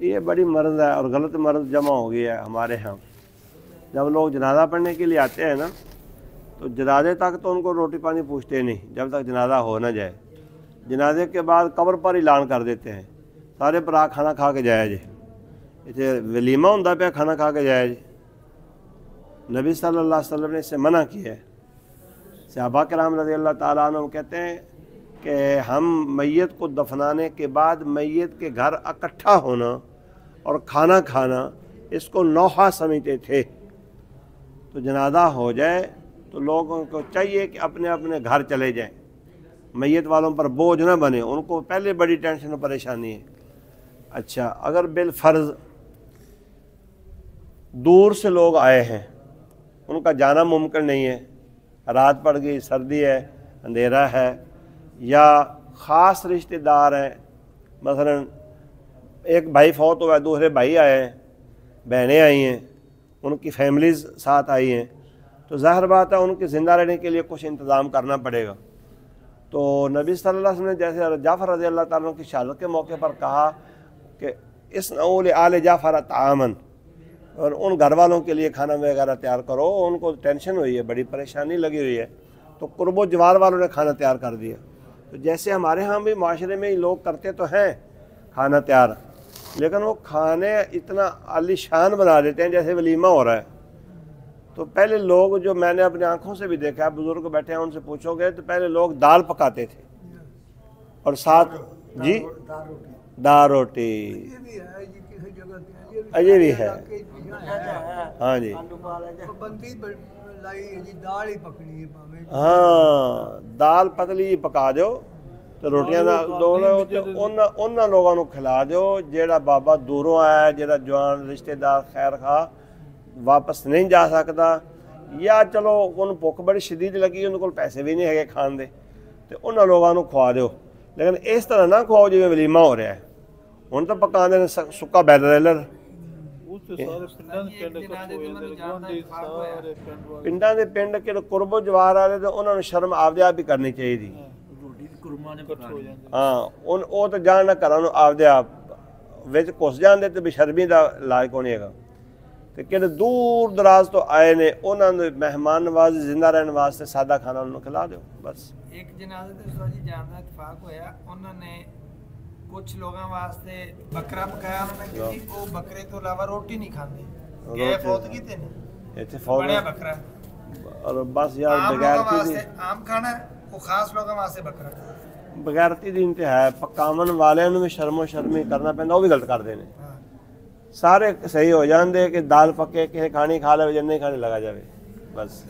یہ بڑی مرض ہے اور غلط مرض جمع ہو گیا ہے ہمارے ہاں۔ جب لوگ جنازہ پڑھنے کے لیے آتے ہیں نا تو جنازے تک تو ان کو روٹی پانی پوچھتے نہیں جب تک جنازہ ہو نہ جائے۔ جنازے کے بعد قبر پر اعلان کر دیتے ہیں سارے برا کھانا کھا کے جایا جی، اتنے ولیمہ ہوندا پیا کھانا کھا کے جایا جی۔ نبی صلی اللہ علیہ وسلم نے اس سے منع کیا ہے۔ صحابہ کرام رضی اللہ تعالیٰ عنہ کہتے ہیں کہ ہم میت کو دفنانے کے بعد میت کے گھر اکٹھا ہونا اور کھانا کھانا اس کو نوحہ سمجھتے تھے۔ تو جنازہ ہو جائے تو لوگوں کو چاہیے کہ اپنے اپنے گھر چلے جائیں، میت والوں پر بوجھ نہ بنے، ان کو پہلے بڑی ٹینشن اور پریشانی ہے۔ اچھا، اگر بالفرض دور سے لوگ آئے ہیں، ان کا جانا ممکن نہیں ہے، رات پڑ گئی، سردی ہے، اندھیرا ہے، یا خاص رشتہ دار ہیں، مثلا ایک بھائی فوت ہوا ہے، دوسرے بھائی آئے ہیں، بہنیں آئی ہیں، ان کی فیملیز ساتھ آئی ہیں، تو ظاہر بات ہے ان کے زندہ رہنے کے لیے کچھ انتظام کرنا پڑے گا۔ تو نبی صلی اللہ علیہ وسلم نے جیسے جعفر رضی اللہ تعالیٰ عنہ کی شہادت کے موقع پر کہا کہ اصنعوا لآل جعفر طعاما، اور ان گھر والوں کے لیے کھانا وغیرہ تیار کرو، ان کو ٹینشن ہوئی ہے، بڑی پریشانی لگی ہوئی ہے، تو قرب و جوار والوں نے کھانا تیار کر دیا۔ تو جیسے ہمارے ہاں بھی معاشرے میں لوگ کرتے تو ہیں کھانا تیار، لیکن وہ کھانے اتنا عالی شان بنا دیتے ہیں جیسے ولیمہ ہو رہا ہے۔ تو پہلے لوگ، جو میں نے اپنی آنکھوں سے بھی دیکھا ہے، بزرگ بیٹھے ہیں ان سے پوچھو گے تو پہلے لوگ دال پکاتے تھے اور ساتھ جی دال روٹی اجے بھی ہے، ہاں جی ہاں دال پتلی پکا دو تو روٹیاں ان لوگوں کو کھلا دو جیڑا بابا دوروں آیا ہے، جیڑا جوان رشتہ دار خیر خواہ واپس نہیں جا سکتا، یا چلو ان بھوک بڑی شدید لگی، ان کو پیسے بھی نہیں ہے کھان دے، تو ان لوگوں کو کھوا دو، لیکن اس طرح نہ کھواؤ جی ولیمہ ہو رہا ہے۔ ہن تو پکا دے سکا بیلر پنڈاں دے پنڈ کے قرب و جوار والے تو انہوں نے شرم آپ دے آپ ہی کرنی چاہیے تھی۔ ہاں وہ تو جان نہ کرن آپ دے آپ وچ گھس جاندے تو بشرمی دا علاج کون ہے گا۔ تو کہ دور دراز تو آئے نے، انہوں نے مہمان نوازی زندہ رہنے واسطے سادہ کھانا انہوں نے کھلا دو بس۔ ایک جنازے تے سر جی جان دا اتفاق ہویا، انہوں نے کچھ لوگوں واسطے بکرا پکایا، انہوں نے کہ وہ بکرے تو علاوہ روٹی نہیں کھاندے، گئے فوت کیتے نہیں بڑیا بکرا، اور بس یار عام لوگوں واسطے عام کھانا ہے، وہ خاص لوگوں واسطے بکرا، بغیرتی دی انتہا ہے۔ پکاون والے بھی شرم و شرمی کرنا پہنتا، وہ بھی غلط کر دینے، سارے صحیح ہو جاندے کہ دال پکے کسی کھانی کھا لے جن نہیں کھانی لگا جائے بس۔